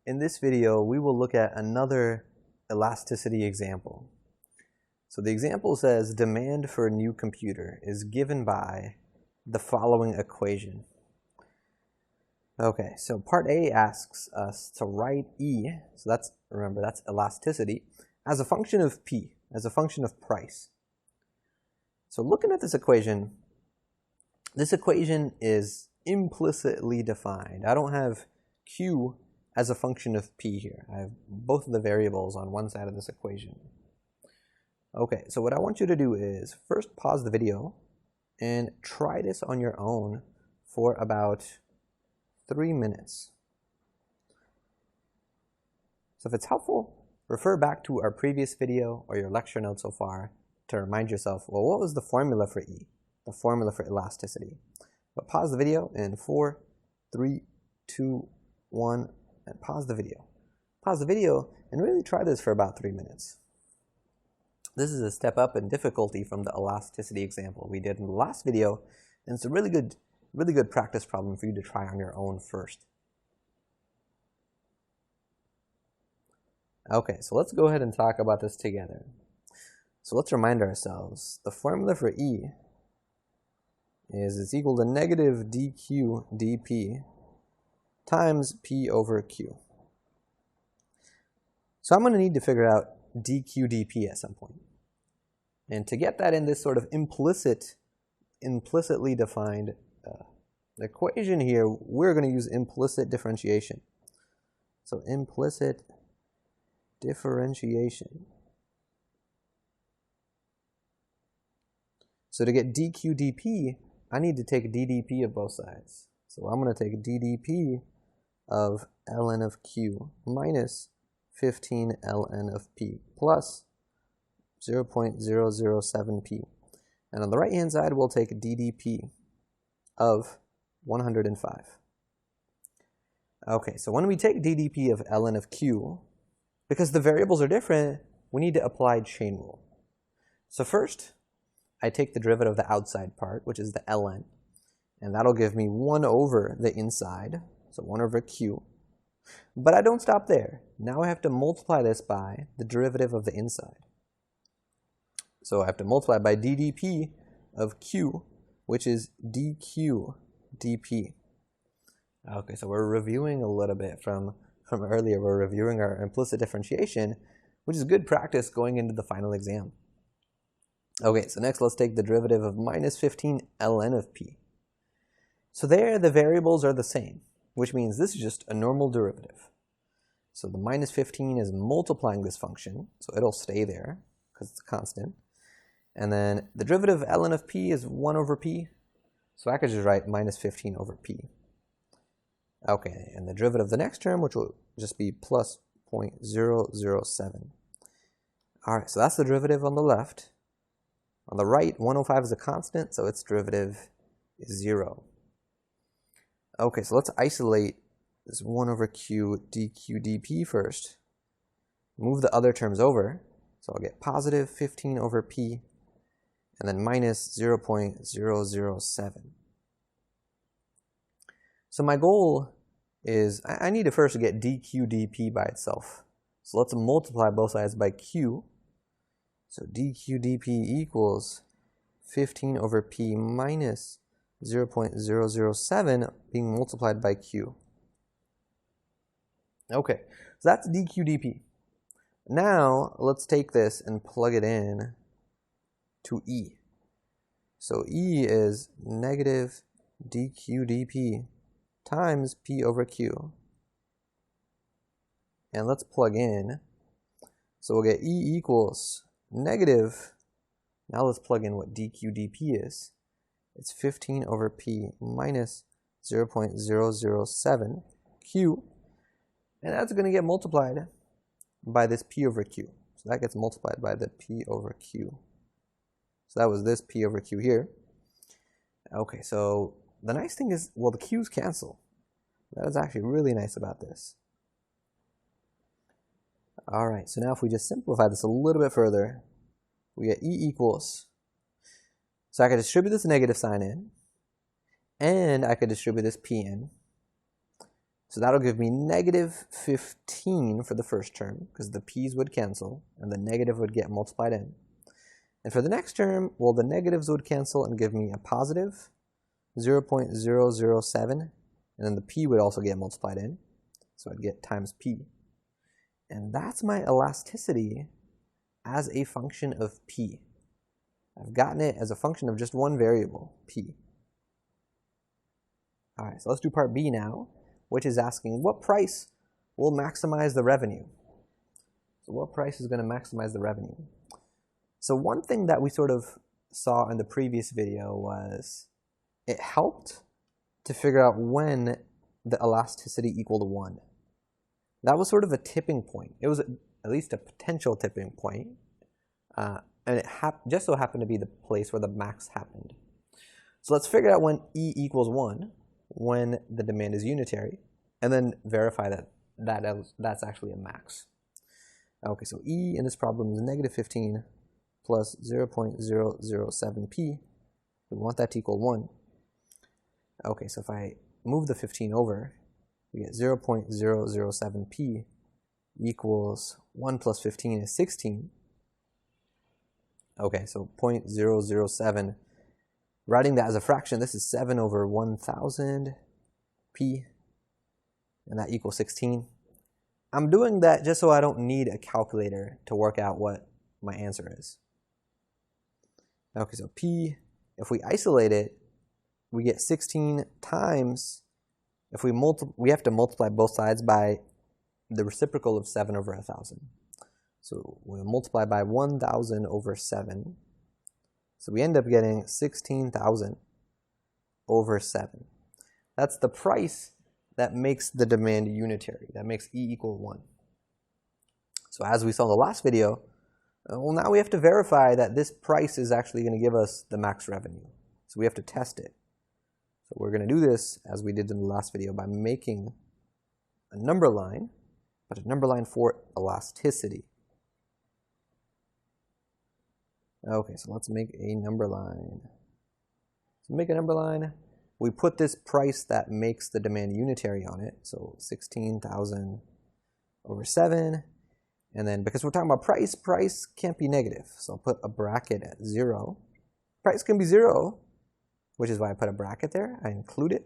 In this video, we will look at another elasticity example. So the example says demand for a new computer is given by the following equation. Okay, so part A asks us to write E, so remember that's elasticity, as a function of P, as a function of price. So looking at this equation is implicitly defined. I don't have Q as a function of P here. I have both of the variables on one side of this equation. Okay, so what I want you to do is first pause the video and try this on your own for about 3 minutes. So if it's helpful, refer back to our previous video or your lecture notes so far to remind yourself, well, what was the formula for E? The formula for elasticity. But pause the video in 4, 3, 2, 1, and pause the video. Pause the video and really try this for about 3 minutes. This is a step up in difficulty from the elasticity example we did in the last video, and it's a really good practice problem for you to try on your own first. Okay, so let's go ahead and talk about this together. So let's remind ourselves, the formula for E is it's equal to negative dq dp times P over Q. So I'm going to need to figure out dq dp at some point. And to get that in this sort of implicitly defined equation here, we're going to use implicit differentiation. So implicit differentiation. So to get dq dp, I need to take ddp of both sides. So I'm going to take ddp of ln of q minus 15 ln of p plus 0.007p. And on the right hand side, we'll take ddp of 105. Okay, so when we take ddp of ln of q, because the variables are different, we need to apply chain rule. So first, I take the derivative of the outside part, which is the ln, and that'll give me 1 over the inside, so 1 over q. But I don't stop there. Now I have to multiply this by the derivative of the inside. So I have to multiply by ddp of q, which is dq dp. Okay, so we're reviewing a little bit from earlier. We're reviewing our implicit differentiation, which is good practice going into the final exam. Okay, so next let's take the derivative of minus 15 ln of p. So there the variables are the same, which means this is just a normal derivative. So the minus 15 is multiplying this function, so it'll stay there because it's a constant. And then the derivative of ln of p is 1 over p, so I could just write minus 15 over p. Okay, and the derivative of the next term, which will just be plus 0.007. All right, so that's the derivative on the left. On the right, 105 is a constant, so its derivative is 0. Okay, so let's isolate this 1 over q dq dp first. Move the other terms over, so I'll get positive 15 over p, and then minus 0.007. So my goal is, I need to first get dq dp by itself. So let's multiply both sides by q. So dq dp equals 15 over p minus 0.007 being multiplied by q. Okay, so that's dq dp. Now let's take this and plug it in to E. So E is negative dq dp times p over q. And let's plug in. So we'll get E equals negative, now let's plug in what dq dp is. It's 15 over p minus 0.007 q, and that's going to get multiplied by this p over q. So that gets multiplied by the p over q. So that was this p over q here. Okay, so the nice thing is, well, the q's cancel. That is actually really nice about this. All right, so now if we just simplify this a little bit further, we get E equals, so I could distribute this negative sign in, and I could distribute this p in. So that'll give me negative 15 for the first term, because the p's would cancel, and the negative would get multiplied in. And for the next term, well, the negatives would cancel and give me a positive 0.007, and then the p would also get multiplied in, so I'd get times p. And that's my elasticity as a function of p. I've gotten it as a function of just one variable, p. All right, so let's do part B now, which is asking what price will maximize the revenue. So what price is going to maximize the revenue? So one thing that we sort of saw in the previous video was it helped to figure out when the elasticity equaled 1. That was sort of a tipping point. It was at least a potential tipping point, and it just so happened to be the place where the max happened. So let's figure out when E equals 1, when the demand is unitary, and then verify that that's actually a max. Okay, so E in this problem is negative 15 plus 0.007p. We want that to equal 1. Okay, so if I move the 15 over, we get 0.007p equals 1 plus 15 is 16. Okay, so 0.007, writing that as a fraction, this is 7 over 1,000 p, and that equals 16. I'm doing that just so I don't need a calculator to work out what my answer is. Okay, so p, if we isolate it, we get 16 times, if we have to multiply both sides by the reciprocal of 7 over 1,000. So we'll multiply by 1,000 over 7. So we end up getting 16,000 over 7. That's the price that makes the demand unitary, that makes E equal 1. So as we saw in the last video, well, now we have to verify that this price is actually going to give us the max revenue. So we have to test it. So we're going to do this, as we did in the last video, by making a number line, but a number line for elasticity. Okay, so let's make a number line. So make a number line. We put this price that makes the demand unitary on it, so 16,000 over 7. And then because we're talking about price, price can't be negative. So I'll put a bracket at 0. Price can be 0, which is why I put a bracket there. I include it,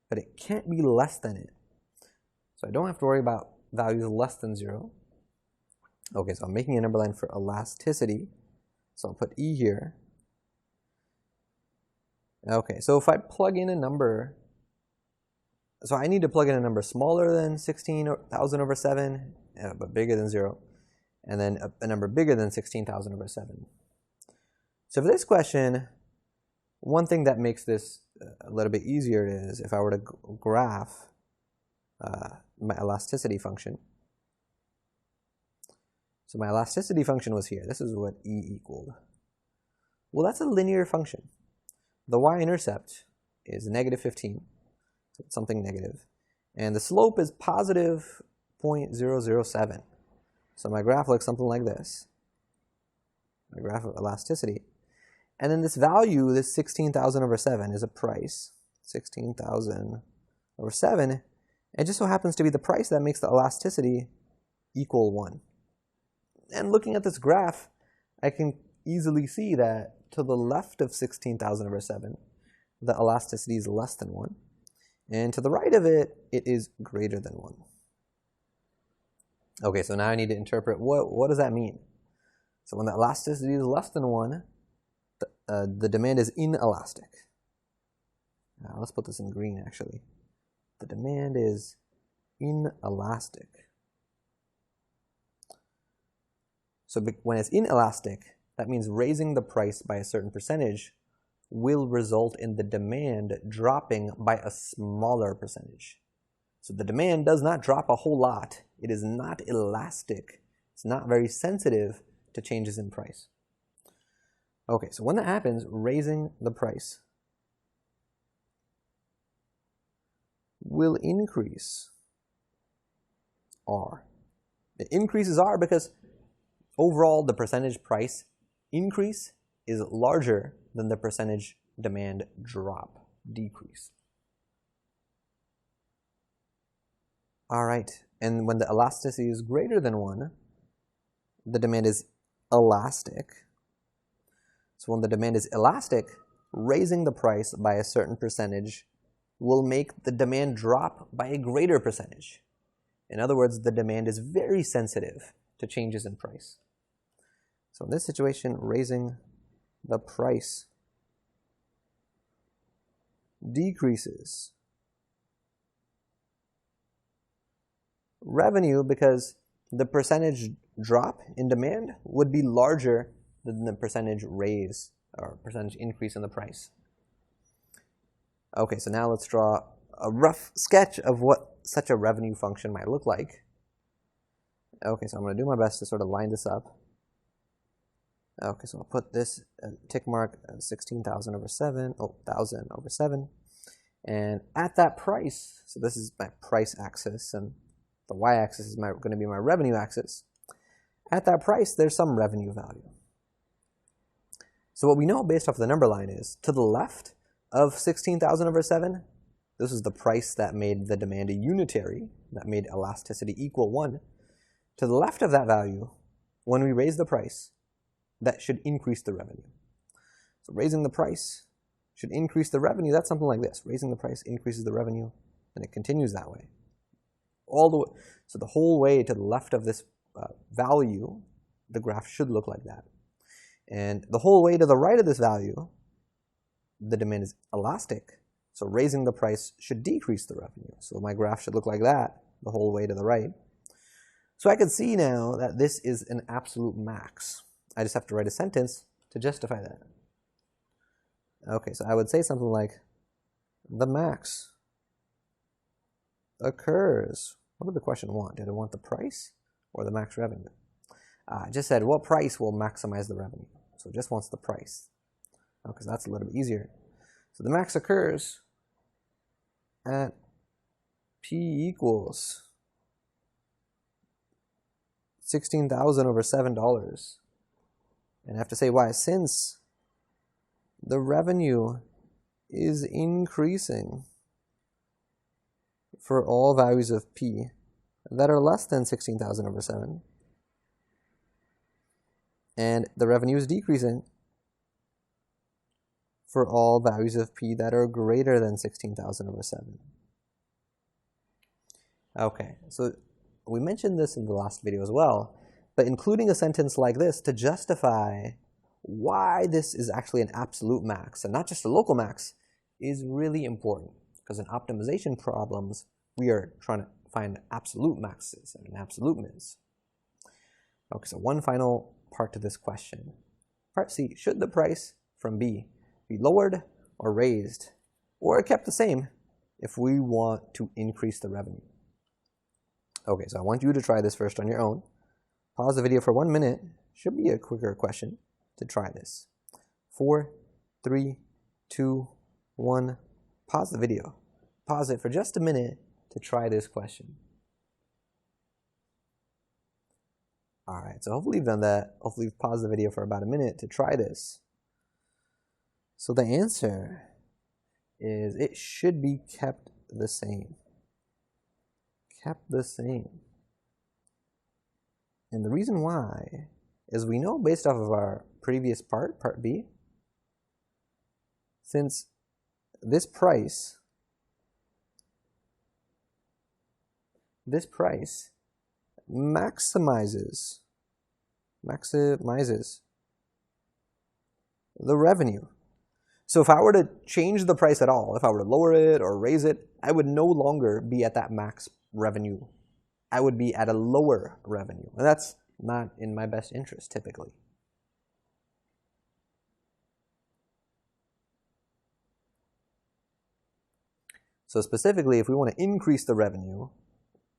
but it can't be less than it. So I don't have to worry about values less than 0. Okay, so I'm making a number line for elasticity. So I'll put E here. Okay, so if I plug in a number, so I need to plug in a number smaller than 16,000 over 7, but bigger than 0, and then a number bigger than 16,000 over 7. So for this question, one thing that makes this a little bit easier is if I were to graph my elasticity function. So my elasticity function was here. This is what E equaled. Well, that's a linear function. The y-intercept is negative 15, so it's something negative, and the slope is positive 0.007. So my graph looks something like this, my graph of elasticity. And then this value, this 16,000 over 7, is a price, 16,000 over 7. It just so happens to be the price that makes the elasticity equal 1. And looking at this graph, I can easily see that to the left of 16,000 over 7, the elasticity is less than 1. And to the right of it, it is greater than 1. Okay, so now I need to interpret what does that mean? So when the elasticity is less than 1, the demand is inelastic. Now let's put this in green actually. The demand is inelastic. So when it's inelastic, that means raising the price by a certain percentage will result in the demand dropping by a smaller percentage. So the demand does not drop a whole lot. It is not elastic. It's not very sensitive to changes in price. Okay, so when that happens, raising the price will increase R. It increases R because overall the percentage price increase is larger than the percentage demand drop, decrease. All right, and when the elasticity is greater than 1, the demand is elastic. So when the demand is elastic, raising the price by a certain percentage will make the demand drop by a greater percentage. In other words, the demand is very sensitive to changes in price. So in this situation, raising the price decreases revenue because the percentage drop in demand would be larger than the percentage raise or percentage increase in the price. Okay, so now let's draw a rough sketch of what such a revenue function might look like. Okay, so I'm going to do my best to sort of line this up. Okay, so I'll put this tick mark 16,000 over 7, 1,000 over 7. And at that price, so this is my price axis, and the y-axis is going to be my revenue axis. At that price, there's some revenue value. So what we know based off the number line is, to the left of 16,000 over 7, this is the price that made the demand a unitary, that made elasticity equal 1. To the left of that value, when we raise the price, that should increase the revenue. So raising the price should increase the revenue. That's something like this. Raising the price increases the revenue, and it continues that way. All the way, so the whole way to the left of this value, the graph should look like that. And the whole way to the right of this value, the demand is elastic. So raising the price should decrease the revenue. So my graph should look like that the whole way to the right. So I can see now that this is an absolute max. I just have to write a sentence to justify that. Okay, so I would say something like, the max occurs. What did the question want? Did it want the price or the max revenue? I just said, what price will maximize the revenue? So it just wants the price, because that's a little bit easier. So the max occurs at P equals 16,000 over $7. And I have to say why. Since the revenue is increasing for all values of P that are less than 16,000 over 7, and the revenue is decreasing for all values of P that are greater than 16,000 over 7. Okay, so we mentioned this in the last video as well, but including a sentence like this to justify why this is actually an absolute max and not just a local max is really important, because in optimization problems, we are trying to find absolute maxes and absolute mins. Okay, so one final part to this question. Part C, should the price from B be lowered or raised or kept the same if we want to increase the revenue? Okay, so I want you to try this first on your own. Pause the video for 1 minute. Should be a quicker question to try this. 4, 3, 2, 1. Pause the video. Pause it for just a minute to try this question. All right, so hopefully you've done that. Hopefully you've paused the video for about a minute to try this. So the answer is it should be kept the same. Kept the same. And the reason why is we know based off of our previous part B, since this price maximizes the revenue. So if I were to change the price at all, if I were to lower it or raise it, I would no longer be at that max revenue. I would be at a lower revenue. And that's not in my best interest typically. So specifically, if we want to increase the revenue,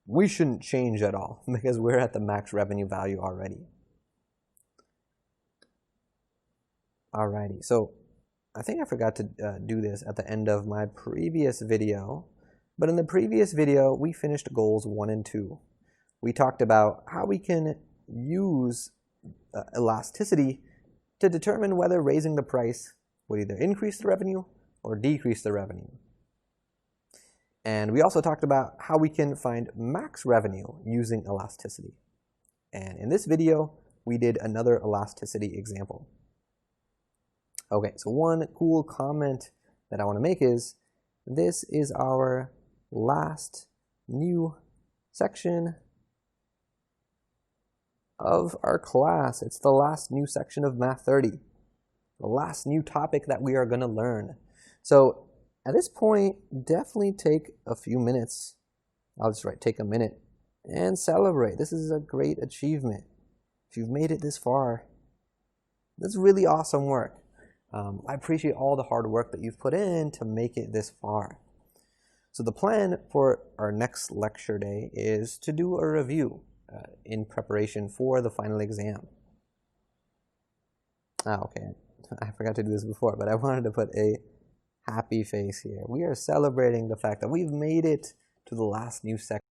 we shouldn't change at all because we're at the max revenue value already. Alrighty, so I think I forgot to do this at the end of my previous video, but in the previous video, we finished goals 1 and 2. We talked about how we can use elasticity to determine whether raising the price would either increase the revenue or decrease the revenue. And we also talked about how we can find max revenue using elasticity. And in this video, we did another elasticity example. Okay, so one cool comment that I want to make is, this is our last new section of our class. It's the last new section of Math 30, the last new topic that we are going to learn. So at this point, definitely take a few minutes. I'll just write take a minute and celebrate. This is a great achievement. If you've made it this far, that's really awesome work. I appreciate all the hard work that you've put in to make it this far. So the plan for our next lecture day is to do a review in preparation for the final exam. Okay, I forgot to do this before, but I wanted to put a happy face here. We are celebrating the fact that we've made it to the last new section.